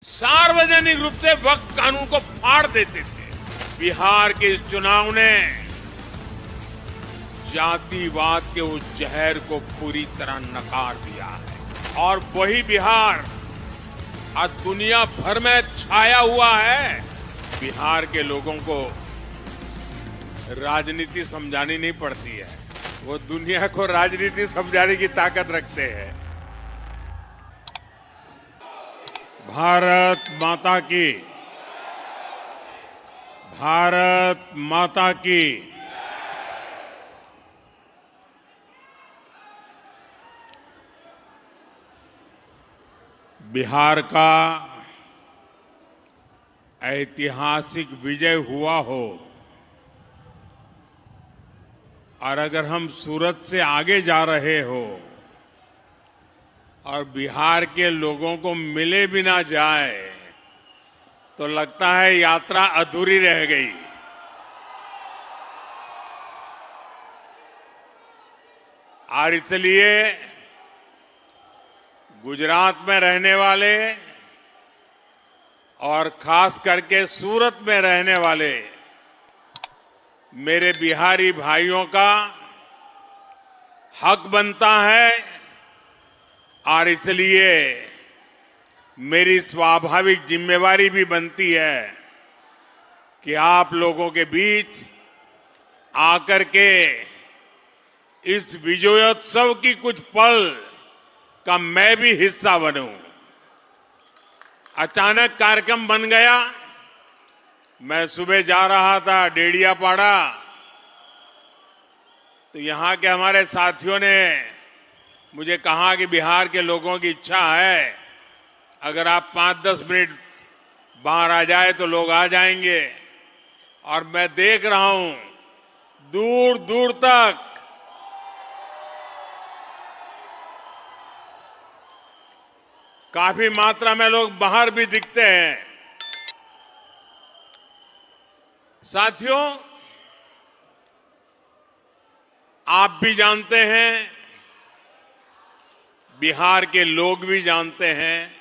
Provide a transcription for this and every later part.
सार्वजनिक रूप से वक्फ कानून को फाड़ देते थे। बिहार के इस चुनाव ने जातिवाद के उस जहर को पूरी तरह नकार दिया है और वही बिहार आज दुनिया भर में छाया हुआ है। बिहार के लोगों को राजनीति समझानी नहीं पड़ती है, वो दुनिया को राजनीति समझाने की ताकत रखते हैं। भारत माता की, भारत माता की। बिहार का ऐतिहासिक विजय हुआ हो और अगर हम सूरत से आगे जा रहे हो और बिहार के लोगों को मिले भी ना जाए तो लगता है यात्रा अधूरी रह गई। और इसलिए गुजरात में रहने वाले और खास करके सूरत में रहने वाले मेरे बिहारी भाइयों का हक बनता है और इसलिए मेरी स्वाभाविक जिम्मेवारी भी बनती है कि आप लोगों के बीच आकर के इस विजयोत्सव की कुछ पल का मैं भी हिस्सा बनूं। अचानक कार्यक्रम बन गया। मैं सुबह जा रहा था डेडियापाड़ा, तो यहां के हमारे साथियों ने मुझे कहा कि बिहार के लोगों की इच्छा है अगर आप 5-10 मिनट बाहर आ जाए तो लोग आ जाएंगे। और मैं देख रहा हूं दूर दूर तक काफी मात्रा में लोग बाहर भी दिखते हैं। साथियों, आप भी जानते हैं, बिहार के लोग भी जानते हैं,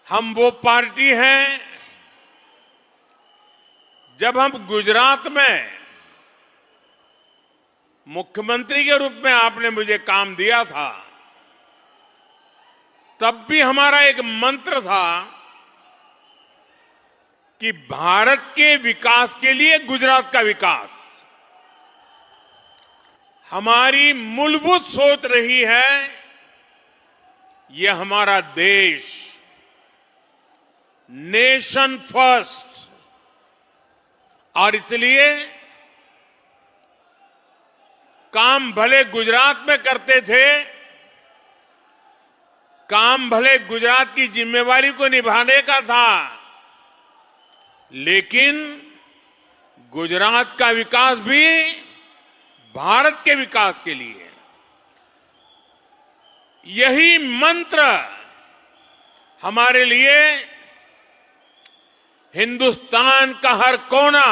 हम वो पार्टी हैं। जब हम गुजरात में मुख्यमंत्री के रूप में आपने मुझे काम दिया था, तब भी हमारा एक मंत्र था कि भारत के विकास के लिए गुजरात का विकास। हमारी मूलभूत सोच रही है ये हमारा देश नेशन फर्स्ट, और इसलिए काम भले गुजरात में करते थे, काम भले गुजरात की जिम्मेवारी को निभाने का था, लेकिन गुजरात का विकास भी भारत के विकास के लिए। यही मंत्र हमारे लिए हिंदुस्तान का हर कोना,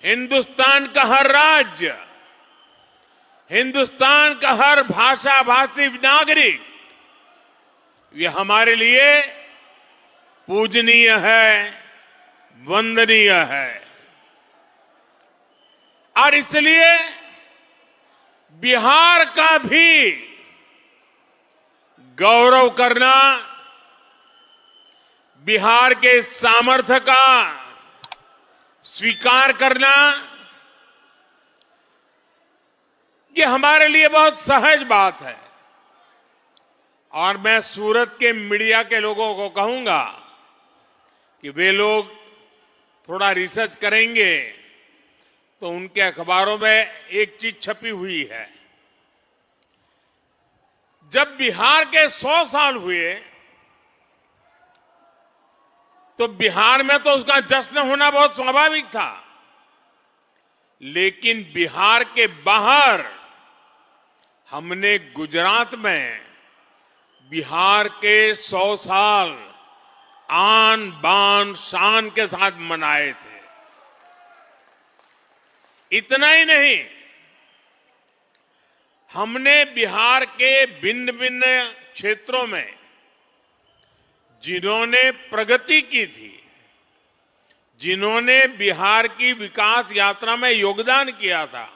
हिंदुस्तान का हर राज्य, हिंदुस्तान का हर भाषा भाषी नागरिक, ये हमारे लिए पूजनीय है, वंदनीय है। और इसलिए बिहार का भी गौरव करना, बिहार के सामर्थ्य का स्वीकार करना, ये हमारे लिए बहुत सहज बात है। और मैं सूरत के मीडिया के लोगों को कहूंगा कि वे लोग थोड़ा रिसर्च करेंगे तो उनके अखबारों में एक चीज छपी हुई है। जब बिहार के 100 साल हुए तो बिहार में तो उसका जश्न होना बहुत स्वाभाविक था, लेकिन बिहार के बाहर हमने गुजरात में बिहार के 100 साल आन बान शान के साथ मनाए थे। इतना ही नहीं, हमने बिहार के भिन्न भिन्न क्षेत्रों में जिन्होंने प्रगति की थी, जिन्होंने बिहार की विकास यात्रा में योगदान किया था,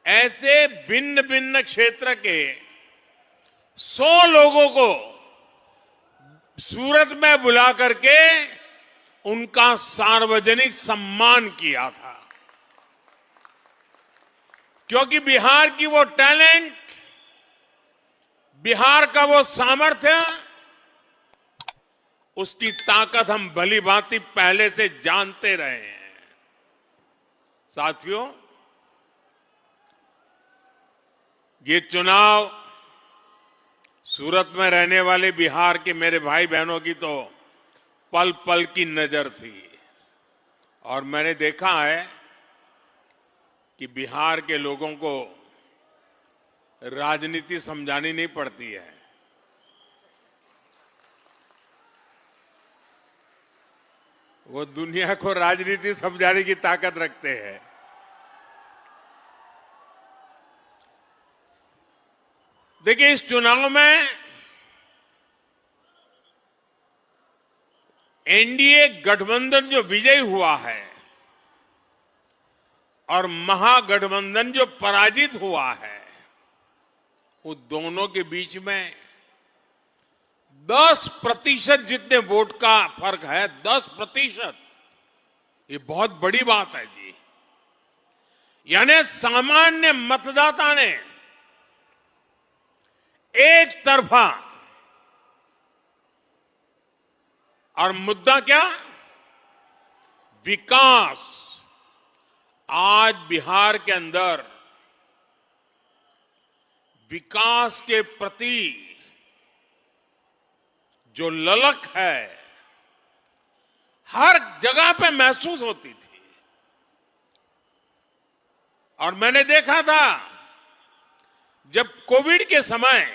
ऐसे भिन्न भिन्न क्षेत्र के 100 लोगों को सूरत में बुला करके उनका सार्वजनिक सम्मान किया था। क्योंकि बिहार की वो टैलेंट, बिहार का वो सामर्थ्य, उसकी ताकत हम भली भांति पहले से जानते रहे हैं। साथियों, ये चुनाव सूरत में रहने वाले बिहार के मेरे भाई बहनों की तो पल पल की नजर थी। और मैंने देखा है कि बिहार के लोगों को राजनीति समझानी नहीं पड़ती है। वो दुनिया को राजनीति समझाने की ताकत रखते हैं। देखिए, इस चुनाव में एनडीए गठबंधन जो विजयी हुआ है और महागठबंधन जो पराजित हुआ है, उन दोनों के बीच में 10% जितने वोट का फर्क है, 10%, ये बहुत बड़ी बात है जी। यानी सामान्य मतदाता ने एक तरफा, और मुद्दा क्या? विकास। आज बिहार के अंदर विकास के प्रति जो ललक है, हर जगह पे महसूस होती थी। और मैंने देखा था, जब कोविड के समय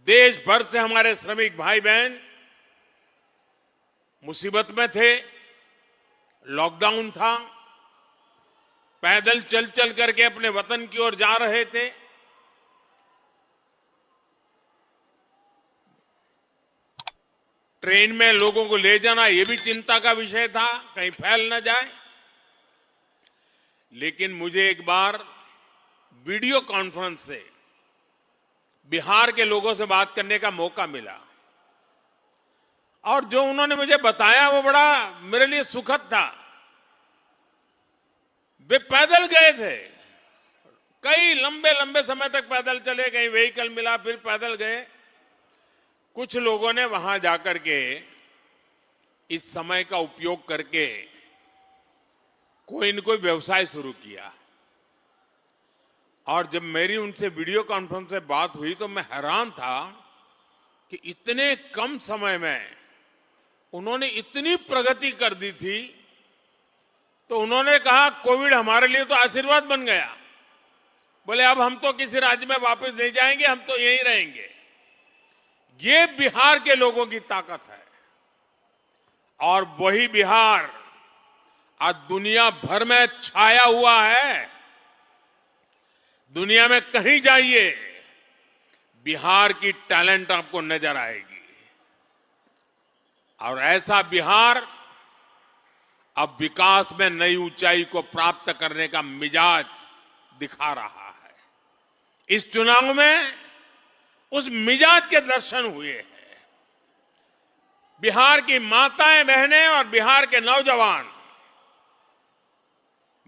देश भर से हमारे श्रमिक भाई बहन मुसीबत में थे, लॉकडाउन था, पैदल चल चल करके अपने वतन की ओर जा रहे थे, ट्रेन में लोगों को ले जाना ये भी चिंता का विषय था, कहीं फैल न जाए। लेकिन मुझे एक बार वीडियो कॉन्फ्रेंस से बिहार के लोगों से बात करने का मौका मिला, और जो उन्होंने मुझे बताया वो बड़ा मेरे लिए सुखद था। वे पैदल गए थे, कई लंबे लंबे समय तक पैदल चले, कहीं व्हीकल मिला फिर पैदल गए। कुछ लोगों ने वहां जाकर के इस समय का उपयोग करके कोई न कोई व्यवसाय शुरू किया। और जब मेरी उनसे वीडियो कॉन्फ्रेंस से बात हुई तो मैं हैरान था कि इतने कम समय में उन्होंने इतनी प्रगति कर दी थी। तो उन्होंने कहा, कोविड हमारे लिए तो आशीर्वाद बन गया। बोले, अब हम तो किसी राज्य में वापस नहीं जाएंगे, हम तो यहीं रहेंगे। ये बिहार के लोगों की ताकत है। और वही बिहार आज दुनिया भर में छाया हुआ है। दुनिया में कहीं जाइए, बिहार की टैलेंट आपको नजर आएगी। और ऐसा बिहार अब विकास में नई ऊंचाई को प्राप्त करने का मिजाज दिखा रहा है। इस चुनाव में उस मिजाज के दर्शन हुए हैं। बिहार की माताएं बहनें और बिहार के नौजवान,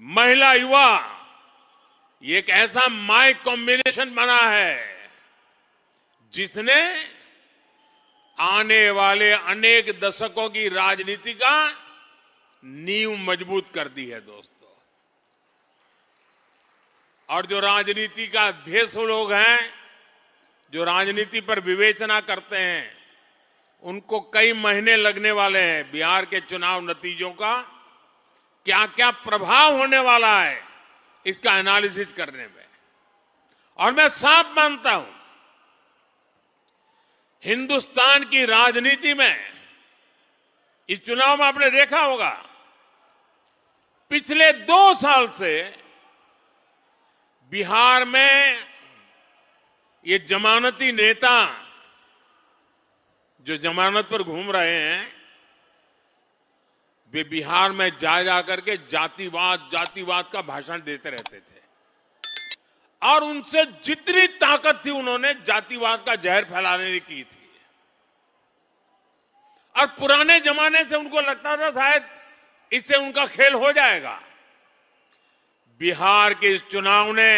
महिला युवा, ये एक ऐसा माय कॉम्बिनेशन बना है जिसने आने वाले अनेक दशकों की राजनीति का नींव मजबूत कर दी है दोस्तों। और जो राजनीति का अभ्यसु लोग हैं, जो राजनीति पर विवेचना करते हैं, उनको कई महीने लगने वाले हैं बिहार के चुनाव नतीजों का क्या क्या प्रभाव होने वाला है इसका एनालिसिस करने में। और मैं साफ मानता हूं, हिंदुस्तान की राजनीति में इस चुनाव में आपने देखा होगा, पिछले 2 साल से बिहार में ये जमानती नेता जो जमानत पर घूम रहे हैं, वे बिहार में जा करके जातिवाद का भाषण देते रहते थे और उनसे जितनी ताकत थी उन्होंने जातिवाद का जहर फैलाने की थी। और पुराने जमाने से उनको लगता था शायद इससे उनका खेल हो जाएगा। बिहार के इस चुनाव ने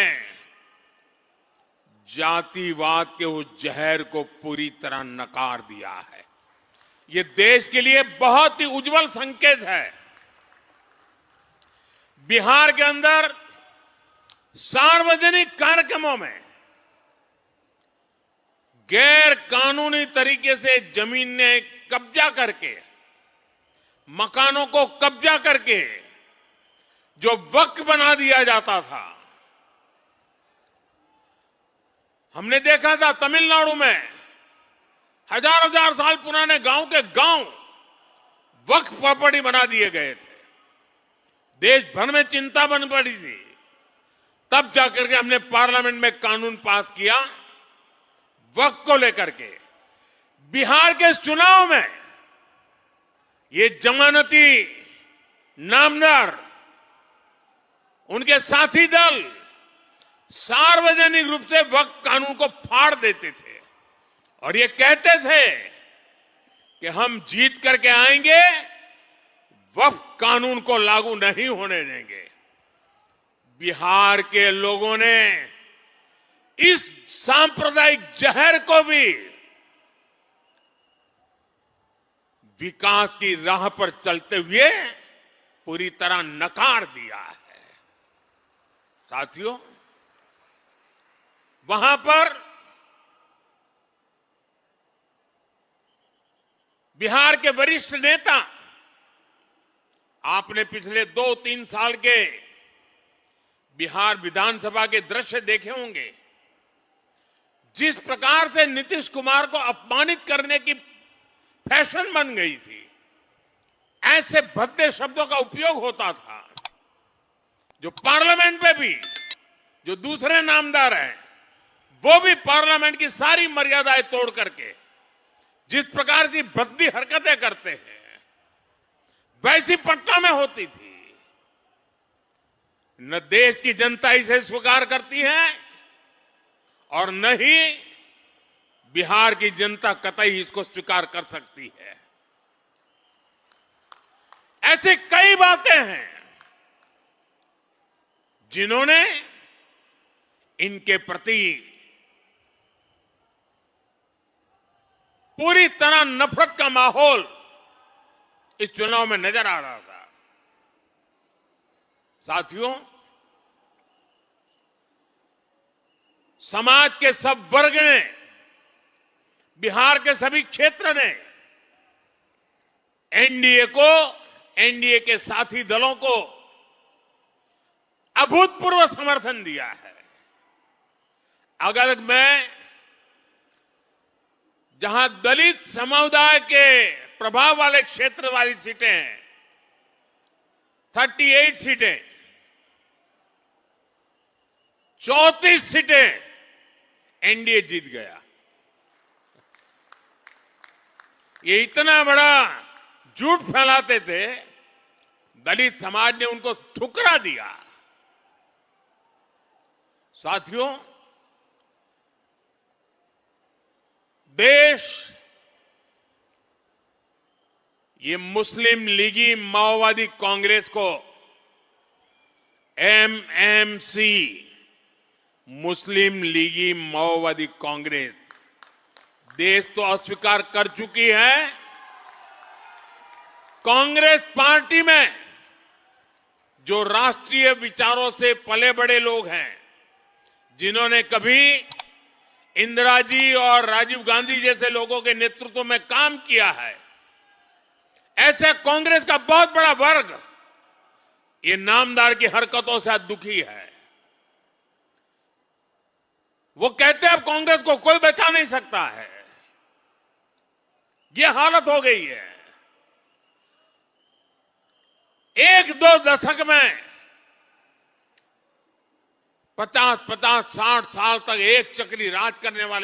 जातिवाद के उस जहर को पूरी तरह नकार दिया है। ये देश के लिए बहुत ही उज्जवल संकेत है। बिहार के अंदर सार्वजनिक कार्यक्रमों में गैर कानूनी तरीके से जमीन ने कब्जा करके, मकानों को कब्जा करके जो वक्फ बना दिया जाता था, हमने देखा था तमिलनाडु में हजार साल पुराने गांव के गांव वक्फ प्रॉपर्टी बना दिए गए थे। देश भर में चिंता बन पड़ी थी। तब जाकर के हमने पार्लियामेंट में कानून पास किया वक्फ को लेकर के। बिहार के चुनाव में ये जमानती नामदार, उनके साथी दल सार्वजनिक रूप से वक्फ कानून को फाड़ देते थे और ये कहते थे कि हम जीत करके आएंगे, वक्फ कानून को लागू नहीं होने देंगे। बिहार के लोगों ने इस सांप्रदायिक जहर को भी विकास की राह पर चलते हुए पूरी तरह नकार दिया है। साथियों, वहां पर बिहार के वरिष्ठ नेता, आपने पिछले 2-3 साल के बिहार विधानसभा के दृश्य देखे होंगे। जिस प्रकार से नीतीश कुमार को अपमानित करने की फैशन बन गई थी, ऐसे भद्दे शब्दों का उपयोग होता था, जो पार्लियामेंट में भी जो दूसरे नामदार हैं वो भी पार्लियामेंट की सारी मर्यादाएं तोड़ करके जिस प्रकार की भद्दी हरकतें करते हैं, वैसी पटना में होती थी। न देश की जनता इसे स्वीकार करती है और न ही बिहार की जनता कतई इसको स्वीकार कर सकती है। ऐसे कई बातें हैं जिन्होंने इनके प्रति पूरी तरह नफरत का माहौल इस चुनाव में नजर आ रहा था। साथियों, समाज के सब वर्ग ने, बिहार के सभी क्षेत्र ने एनडीए को, एनडीए के साथी दलों को अभूतपूर्व समर्थन दिया है। अगर मैं जहां दलित समुदाय के प्रभाव वाले क्षेत्र वाली सीटें हैं, 38 सीटें, 34 सीटें एनडीए जीत गया। ये इतना बड़ा झूठ फैलाते थे, दलित समाज ने उनको ठुकरा दिया। साथियों, देश ये मुस्लिम लीगी माओवादी कांग्रेस को, एमएमसी, मुस्लिम लीगी माओवादी कांग्रेस, देश तो अस्वीकार कर चुकी है। कांग्रेस पार्टी में जो राष्ट्रीय विचारों से पले बड़े लोग हैं, जिन्होंने कभी इंदिरा जी और राजीव गांधी जैसे लोगों के नेतृत्व में काम किया है, ऐसे कांग्रेस का बहुत बड़ा वर्ग ये नामदार की हरकतों से दुखी है। वो कहते हैं अब कांग्रेस को कोई बचा नहीं सकता है। ये हालत हो गई है। 1-2 दशक में 50-50, 60 साल तक एक चक्री राज करने वाले